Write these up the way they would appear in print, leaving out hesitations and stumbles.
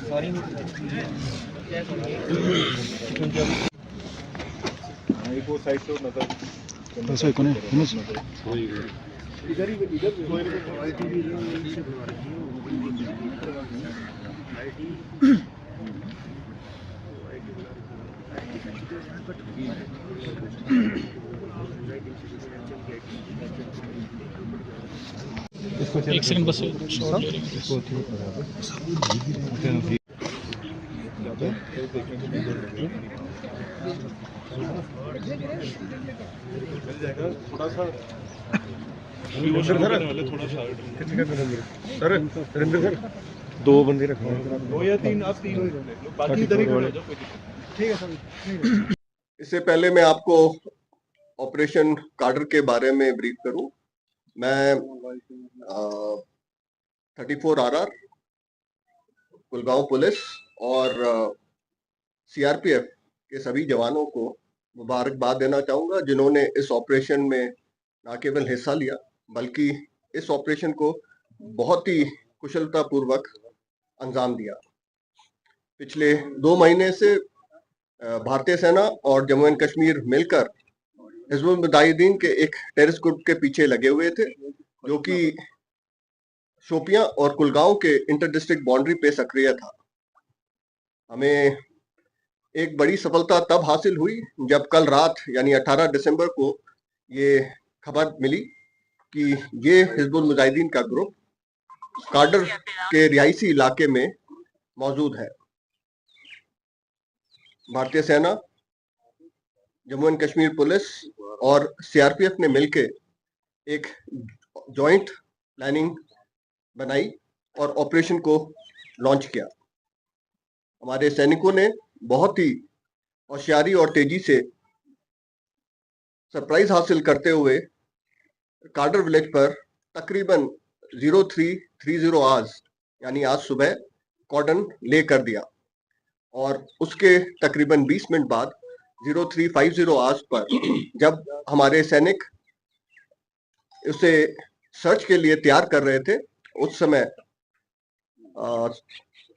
एक वो साइड से नजर ऐसा कोने इधर ही इधर एक सेकंड बस शॉट ले थोड़ा सा सर नरेंद्र सर 2 बंदे रखो 2 या 3 आप 3 बाकी इधर ही खड़े हो जाओ। ठीक है सर। इससे पहले मैं आपको ऑपरेशन कार्डर के बारे में ब्रीफ करूं। मैं 34RR कुलगांव पुलिस और सीआरपीएफ के सभी जवानों को मुबारकबाद देना चाहूंगा, जिन्होंने इस ऑपरेशन में न केवल हिस्सा लिया बल्कि इस ऑपरेशन को बहुत ही कुशलतापूर्वक अंजाम दिया। पिछले 2 महीने से भारतीय सेना और जम्मू एंड कश्मीर मिलकर हिजबुल मुजाहिदीन के एक टेररिस्ट ग्रुप के पीछे लगे हुए थे, जो कि शोपियां और कुलगांव के इंटर डिस्ट्रिक्ट बाउंड्री पे सक्रिय था। हमें एक बड़ी सफलता तब हासिल हुई जब कल रात यानी 18 दिसंबर को ये खबर मिली कि ये हिजबुल मुजाहिदीन का ग्रुप कार्डर के रिहायशी इलाके में मौजूद है। भारतीय सेना, जम्मू एंड कश्मीर पुलिस और सीआरपीएफ ने मिलकर एक जॉइंट प्लानिंग बनाई और ऑपरेशन को लॉन्च किया। हमारे सैनिकों ने बहुत ही होशियारी और तेजी से सरप्राइज हासिल करते हुए कार्डर विलेज पर तकरीबन 0330 आवर्स यानी आज सुबह कॉर्डन ले कर दिया और उसके तकरीबन 20 मिनट बाद 0350 आवर्स पर जब हमारे सैनिक उसे सर्च के लिए तैयार कर रहे थे, उस समय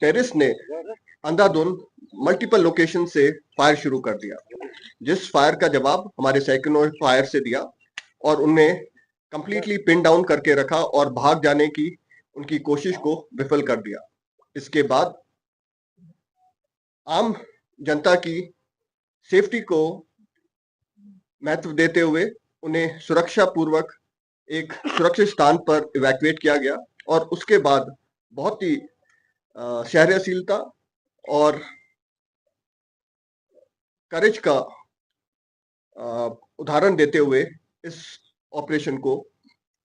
टेररिस्ट ने अंधाधुंध मल्टीपल लोकेशन से फायर शुरू कर दिया, जिस फायर का जवाब हमारे सैनिकों ने फायर से दिया और उन्हें कंप्लीटली पिन डाउन करके रखा और भाग जाने की उनकी कोशिश को विफल कर दिया। इसके बाद आम जनता की सेफ्टी को महत्व देते हुए उन्हें सुरक्षा पूर्वक एक सुरक्षित स्थान पर इवैक्यूएट किया गया और उसके बाद बहुत ही शहरशीलता और करेज का उदाहरण देते हुए इस ऑपरेशन को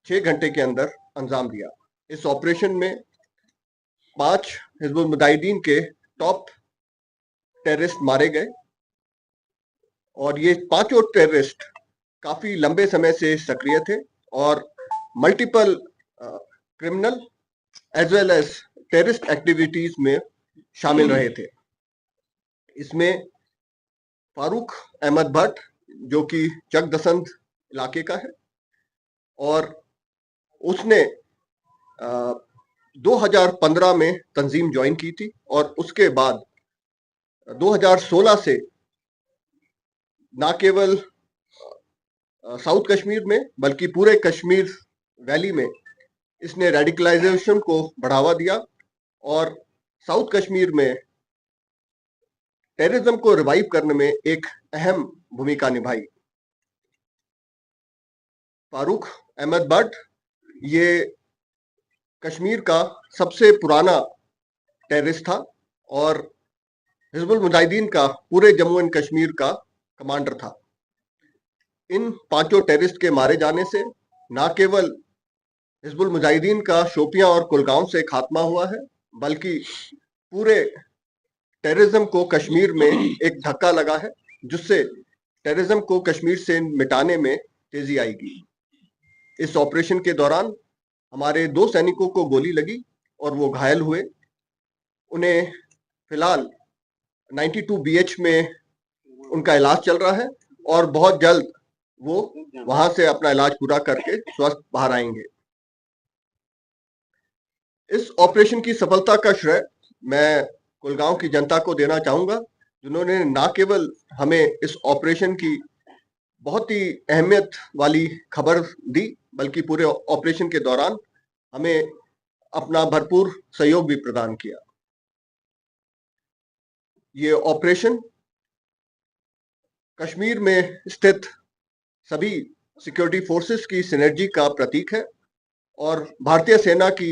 6 घंटे के अंदर अंजाम दिया। इस ऑपरेशन में 5 हिजबुल मुजाहिदीन के टॉप टेररिस्ट मारे गए और ये 5 टेररिस्ट काफी लंबे समय से सक्रिय थे और multiple criminal as well as terrorist activities में शामिल रहे थे। इसमें फारूक अहमद भट्ट, जो कि चकदसंद इलाके का है, और उसने 2015 में तंजीम ज्वाइन की थी और उसके बाद 2016 से न केवल साउथ कश्मीर में बल्कि पूरे कश्मीर वैली में इसने रेडिकलाइजेशन को बढ़ावा दिया और साउथ कश्मीर में टेररिज्म को रिवाइव करने में एक अहम भूमिका निभाई। फारूक अहमद भट्ट ये कश्मीर का सबसे पुराना टेररिस्ट था और हिजबुल मुजाहिदीन का पूरे जम्मू एंड कश्मीर का कमांडर था। इन 5 टेररिस्ट के मारे जाने से न केवल हिजबुल मुजाहिदीन का शोपियां और कुलगांव से खात्मा हुआ है, बल्कि पूरे टेररिज्म को कश्मीर में एक धक्का लगा है, जिससे टेररिज्म को कश्मीर से मिटाने में तेजी आएगी। इस ऑपरेशन के दौरान हमारे 2 सैनिकों को गोली लगी और वो घायल हुए। उन्हें फिलहाल 92 BH में उनका इलाज चल रहा है और बहुत जल्द वो वहां से अपना इलाज पूरा करके स्वस्थ बाहर आएंगे। इस ऑपरेशन की सफलता का श्रेय मैं कुलगांव की जनता को देना चाहूंगा, जिन्होंने ना केवल हमें इस ऑपरेशन की बहुत ही अहमियत वाली खबर दी, बल्कि पूरे ऑपरेशन के दौरान हमें अपना भरपूर सहयोग भी प्रदान किया। ये ऑपरेशन कश्मीर में स्थित सभी सिक्योरिटी फोर्सेस की सिनर्जी का प्रतीक है और भारतीय सेना की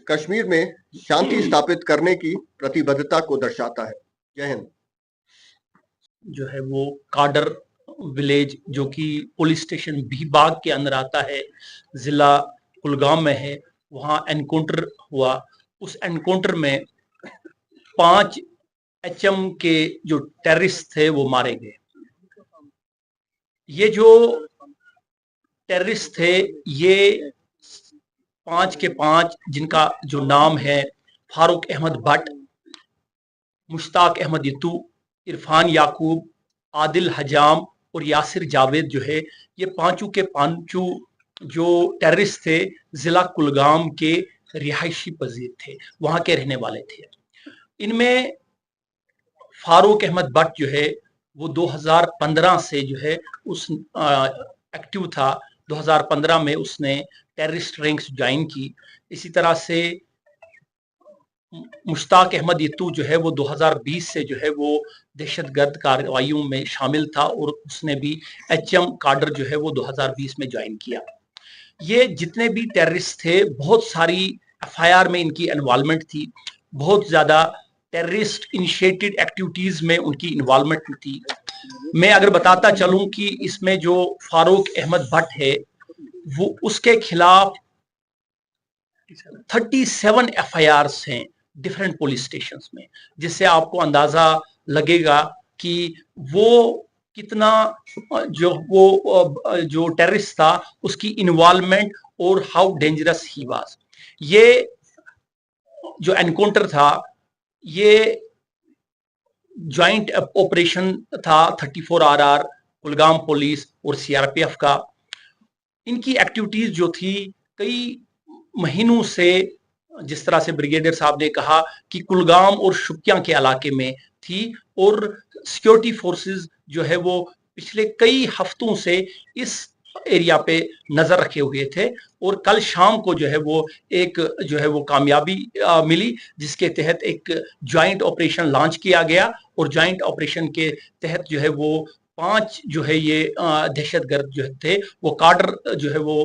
कश्मीर में शांति स्थापित करने की प्रतिबद्धता को दर्शाता है। जय हिंद। जो है वो काडर विलेज, जो कि पुलिस स्टेशन बीबाग के अंदर आता है, जिला कुलगाम में है, वहां एनकाउंटर हुआ। उस एनकाउंटर में 5 HM के जो टेररिस्ट थे वो मारे गए। ये जो टेररिस्ट थे, ये 5 के 5, जिनका जो नाम है फारूक अहमद भट्ट, मुश्ताक अहमद यतू, इरफान याकूब, आदिल हजाम और यासिर जावेद, जो है ये पांचों के पांचों जो टेररिस्ट थे जिला कुलगाम के रिहायशी पजीर थे, वहां के रहने वाले थे। इनमें फारूक अहमद भट्ट जो है वो 2015 से जो है उस एक्टिव था। 2015 में उसने टेररिस्ट रैंक्स ज्वाइन की। इसी तरह से मुश्ताक अहमद यतू जो है वो 2020 से जो है वो दहशतगर्द कार्रवाइयों में शामिल था और उसने भी HM काडर जो है वो 2020 में ज्वाइन किया। ये जितने भी टेररिस्ट थे, बहुत सारी FIR में इनकी इन्वॉल्वमेंट थी, बहुत ज्यादा टेररिस्ट इनिशिएटेड एक्टिविटीज में उनकी इन्वॉल्वमेंट थी। मैं अगर बताता चलूं कि इसमें जो फारूक अहमद भट्ट है वो उसके खिलाफ 37 FIRs हैं डिफरेंट पुलिस स्टेशंस में, जिससे आपको अंदाजा लगेगा कि वो कितना जो टेररिस्ट था उसकी इन्वॉल्वमेंट और हाउ डेंजरस ही वाज। ये जो एनकाउंटर था ये ज्वाइंट ऑपरेशन था 34RR कुलगाम पुलिस और CRPF का। इनकी एक्टिविटीज जो थी कई महीनों से, जिस तरह से ब्रिगेडियर साहब ने कहा कि कुलगाम और शुपियां के इलाके में थी और सिक्योरिटी फोर्सेस जो है वो पिछले कई हफ्तों से इस एरिया पे नजर रखे हुए थे। और कल शाम को जो है वो एक जो है वो कामयाबी मिली, जिसके तहत एक ज्वाइंट ऑपरेशन लॉन्च किया गया और ज्वाइंट ऑपरेशन के तहत जो है वो 5 जो है ये दहशतगर्द जो थे वो काडर जो है वो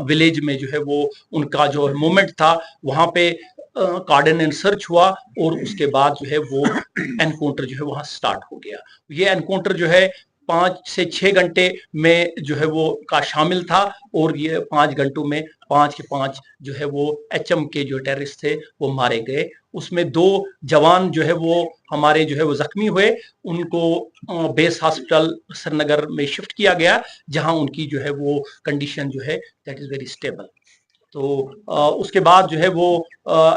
विलेज में जो है वो उनका जो मूवमेंट था वहां पे कार्डन एंड सर्च हुआ और उसके बाद जो है वो एनकाउंटर जो है वहां स्टार्ट हो गया। ये एनकाउंटर जो है 5 से 6 घंटे में जो है वो का शामिल था और ये 5 घंटों में 5 के 5 जो है वो HM के जो टेररिस्ट थे वो मारे गए। उसमें 2 जवान जो है वो हमारे जो है वो जख्मी हुए, उनको बेस हॉस्पिटल श्रीनगर में शिफ्ट किया गया, जहां उनकी जो है वो कंडीशन जो है दैट इज वेरी स्टेबल। तो उसके बाद जो है वो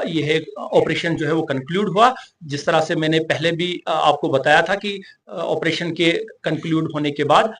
यह ऑपरेशन जो है वो कंक्लूड हुआ। जिस तरह से मैंने पहले भी आपको बताया था कि ऑपरेशन के कंक्लूड होने के बाद